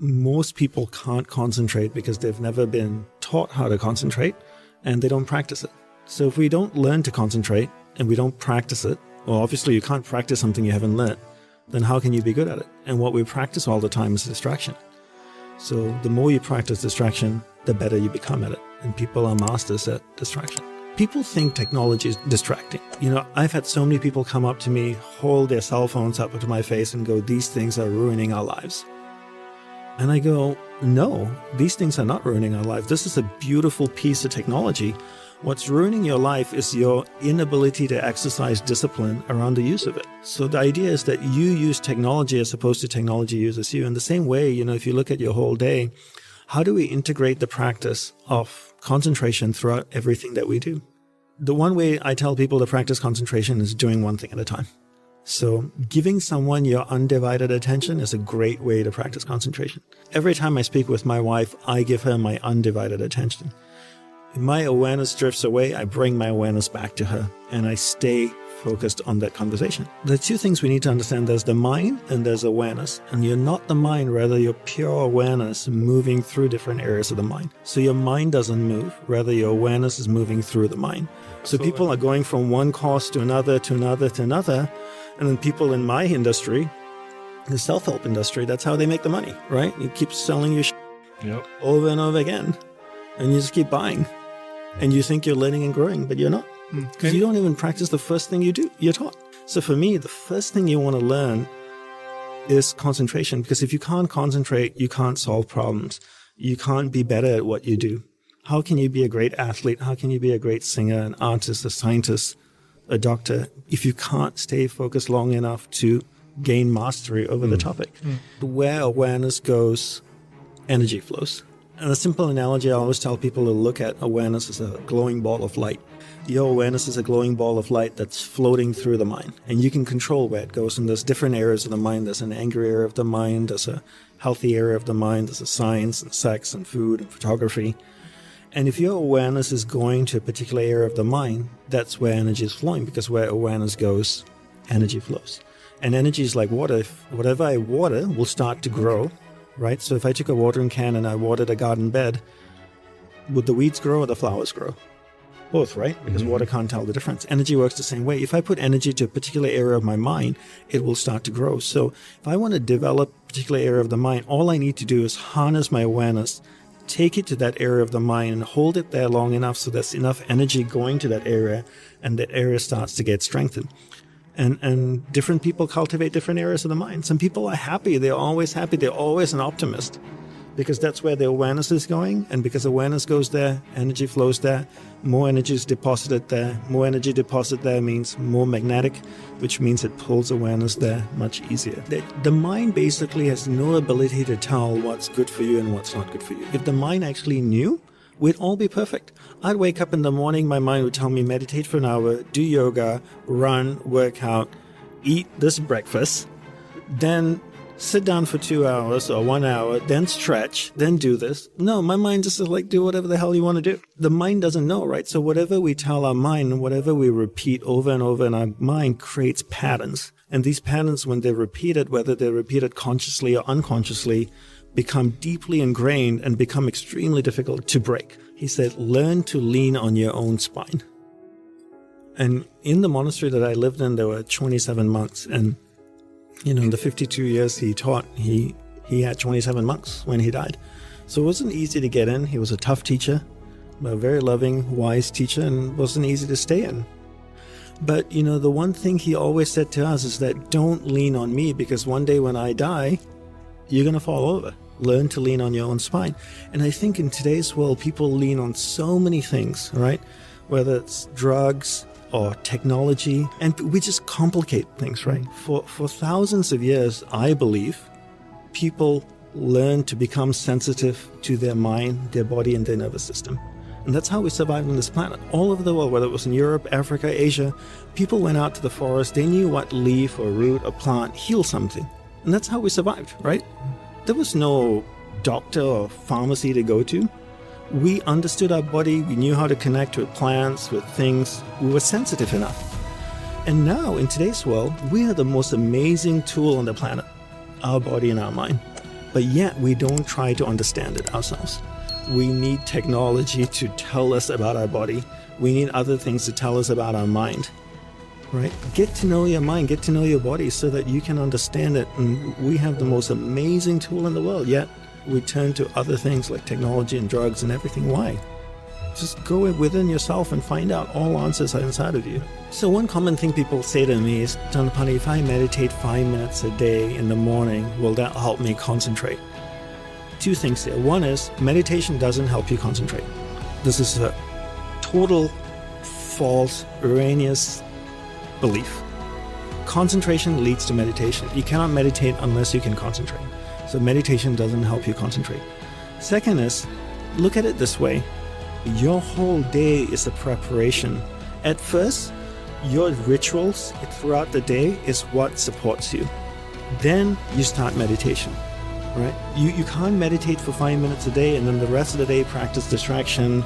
most people can't concentrate because they've never been taught how to concentrate and they don't practice it. So if we don't learn to concentrate and we don't practice it, well, obviously you can't practice something you haven't learned, then how can you be good at it? And what we practice all the time is distraction. So the more you practice distraction, the better you become at it. And people are masters at distraction. People think technology is distracting. I've had so many people come up to me, hold their cell phones up to my face and go, these things are ruining our lives. And I go, no, these things are not ruining our life. This is a beautiful piece of technology. What's ruining your life is your inability to exercise discipline around the use of it. So the idea is that you use technology as opposed to technology uses you. In the same way, if you look at your whole day, how do we integrate the practice of concentration throughout everything that we do? The one way I tell people to practice concentration is doing one thing at a time. So giving someone your undivided attention is a great way to practice concentration. Every time I speak with my wife, I give her my undivided attention. If my awareness drifts away, I bring my awareness back to her and I stay focused on that conversation. The two things we need to understand, there's the mind and there's awareness. And you're not the mind, rather you're pure awareness moving through different areas of the mind. So your mind doesn't move, rather your awareness is moving through the mind. So people are going from one course to another, to another, to another. And then people in my industry, the self-help industry, that's how they make the money, right? You keep selling your over and over again. And you just keep buying. And you think you're learning and growing, but you're not. Because you don't even practice the first thing you're taught. So for me, the first thing you want to learn is concentration. Because if you can't concentrate, you can't solve problems. You can't be better at what you do. How can you be a great athlete? How can you be a great singer, an artist, a scientist, a doctor, if you can't stay focused long enough to gain mastery over the topic? Where awareness goes, energy flows. And a simple analogy I always tell people to look at awareness as a glowing ball of light. Your awareness is a glowing ball of light that's floating through the mind. And you can control where it goes. And there's different areas of the mind. There's an angry area of the mind. There's a healthy area of the mind. There's a science and sex and food and photography. And if your awareness is going to a particular area of the mind, that's where energy is flowing. Because where awareness goes, energy flows. And energy is like water. Whatever I water will start to grow. Right? So if I took a watering can and I watered a garden bed, would the weeds grow or the flowers grow? Both, right? Because water can't tell the difference. Energy works the same way. If I put energy to a particular area of my mind, it will start to grow. So if I want to develop a particular area of the mind, all I need to do is harness my awareness, take it to that area of the mind and hold it there long enough so there's enough energy going to that area and that area starts to get strengthened. And different people cultivate different areas of the mind. Some people are happy. They're always happy. They're always an optimist because that's where their awareness is going. And because awareness goes there, energy flows there, more energy is deposited there. More energy deposited there means more magnetic, which means it pulls awareness there much easier. The mind basically has no ability to tell what's good for you and what's not good for you. If the mind actually knew, we'd all be perfect. I'd wake up in the morning, my mind would tell me, meditate for an hour, do yoga, run, work out, eat this breakfast, then sit down for 2 hours or 1 hour, then stretch, then do this. No, my mind just is like, do whatever the hell you want to do. The mind doesn't know, right? So whatever we tell our mind, whatever we repeat over and over in our mind creates patterns. And these patterns, when they're repeated, whether they're repeated consciously or unconsciously, become deeply ingrained and become extremely difficult to break. He said, learn to lean on your own spine. And in the monastery that I lived in, there were 27 monks. And, in the 52 years he taught, he had 27 monks when he died. So it wasn't easy to get in. He was a tough teacher, a very loving, wise teacher, and wasn't easy to stay in. But, the one thing he always said to us is that don't lean on me, because one day when I die, you're going to fall over. Learn to lean on your own spine. And I think in today's world, people lean on so many things, right? Whether it's drugs or technology, and we just complicate things, right? For thousands of years, I believe, people learn to become sensitive to their mind, their body, and their nervous system. And that's how we survived on this planet. All over the world, whether it was in Europe, Africa, Asia, people went out to the forest. They knew what leaf or root or plant healed something. And that's how we survived, right? There was no doctor or pharmacy to go to. We understood our body. We knew how to connect with plants, with things. We were sensitive enough. And now, in today's world, we are the most amazing tool on the planet, our body and our mind. but yet we don't try to understand it ourselves. We need technology to tell us about our body. We need other things to tell us about our mind, right? Get to know your mind, get to know your body so that you can understand it. And we have the most amazing tool in the world, yet we turn to other things like technology and drugs and everything. Why? Just go within yourself and find out all answers are inside of you. So one common thing people say to me is, Dhanapani, if I meditate 5 minutes a day in the morning, will that help me concentrate? Two things here. One is meditation doesn't help you concentrate. This is a total false, erroneous belief. Concentration leads to meditation. You cannot meditate unless you can concentrate. So meditation doesn't help you concentrate. Second is, look at it this way. Your whole day is a preparation. At first, your rituals throughout the day is what supports you. Then you start meditation, right? You can't meditate for 5 minutes a day and then the rest of the day practice distraction.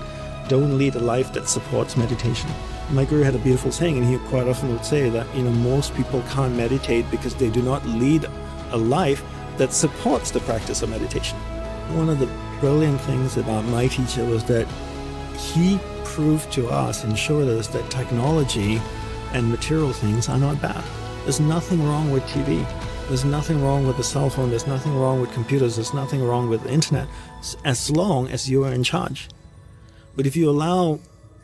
Don't lead a life that supports meditation. My guru had a beautiful saying, and he quite often would say that, most people can't meditate because they do not lead a life that supports the practice of meditation. One of the brilliant things about my teacher was that he proved to us and showed us that technology and material things are not bad. There's nothing wrong with TV. There's nothing wrong with the cell phone. There's nothing wrong with computers. There's nothing wrong with the internet, as long as you are in charge. But if you allow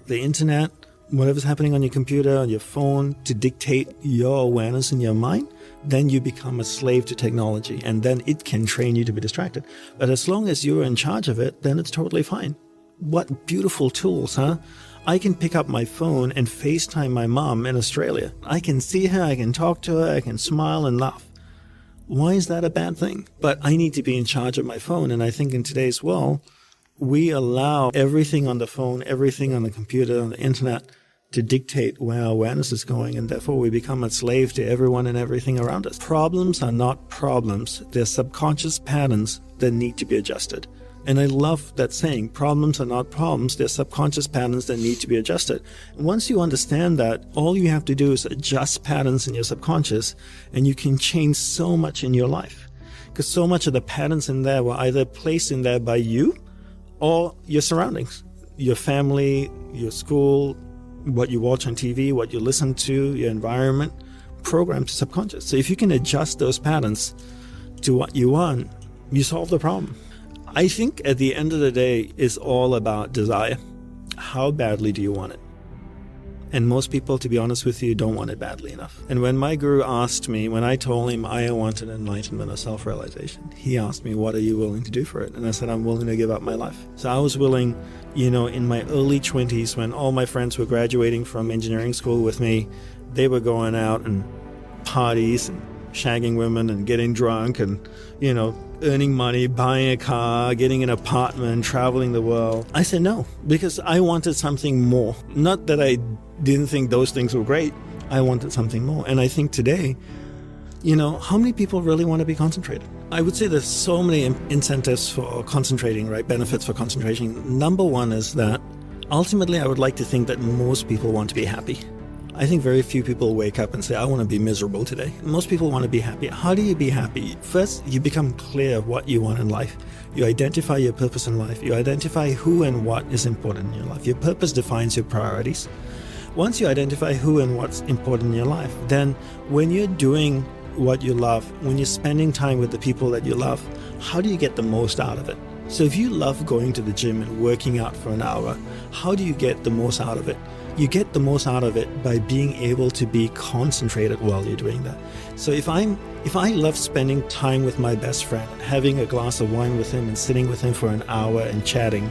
the internet, whatever's happening on your computer, on your phone, to dictate your awareness in your mind, then you become a slave to technology, and then it can train you to be distracted. But as long as you're in charge of it, then it's totally fine. What beautiful tools, huh? I can pick up my phone and FaceTime my mom in Australia. I can see her, I can talk to her, I can smile and laugh. Why is that a bad thing? But I need to be in charge of my phone, and I think in today's world, we allow everything on the phone, everything on the computer, on the internet, to dictate where our awareness is going, and therefore we become a slave to everyone and everything around us. Problems are not problems. They're subconscious patterns that need to be adjusted. And I love that saying, problems are not problems, they're subconscious patterns that need to be adjusted. And once you understand that, all you have to do is adjust patterns in your subconscious, and you can change so much in your life. Because so much of the patterns in there were either placed in there by you or your surroundings, your family, your school, what you watch on TV, what you listen to, your environment, programmed to subconscious. So if you can adjust those patterns to what you want, you solve the problem. I think at the end of the day, it's all about desire. How badly do you want it? And most people, to be honest with you, don't want it badly enough. And when my guru asked me, when I told him I wanted enlightenment or self-realization, he asked me, what are you willing to do for it? And I said, I'm willing to give up my life. So I was willing, in my early 20s, when all my friends were graduating from engineering school with me, they were going out and parties and shagging women and getting drunk and, earning money, buying a car, getting an apartment, traveling the world. I said no, because I wanted something more. Not that I didn't think those things were great. I wanted something more. And I think today, how many people really want to be concentrated? I would say there's so many incentives for concentrating, right? Benefits for concentration. Number one is that ultimately I would like to think that most people want to be happy. I think very few people wake up and say, I want to be miserable today. Most people want to be happy. How do you be happy? First, you become clear of what you want in life. You identify your purpose in life. You identify who and what is important in your life. Your purpose defines your priorities. Once you identify who and what's important in your life, then when you're doing what you love, when you're spending time with the people that you love, how do you get the most out of it? So if you love going to the gym and working out for an hour, how do you get the most out of it? You get the most out of it by being able to be concentrated while you're doing that. So if I love spending time with my best friend, having a glass of wine with him and sitting with him for an hour and chatting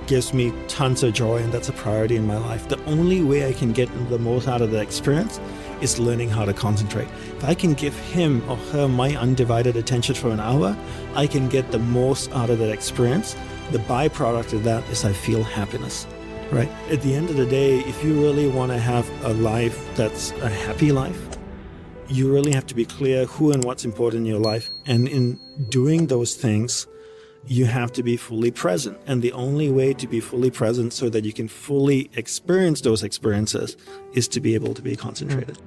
gives me tons of joy, and that's a priority in my life. The only way I can get the most out of the experience is learning how to concentrate. If I can give him or her my undivided attention for an hour, I can get the most out of that experience. The byproduct of that is I feel happiness. Right? At the end of the day, if you really want to have a life that's a happy life, you really have to be clear who and what's important in your life. And in doing those things, you have to be fully present. And the only way to be fully present so that you can fully experience those experiences is to be able to be concentrated.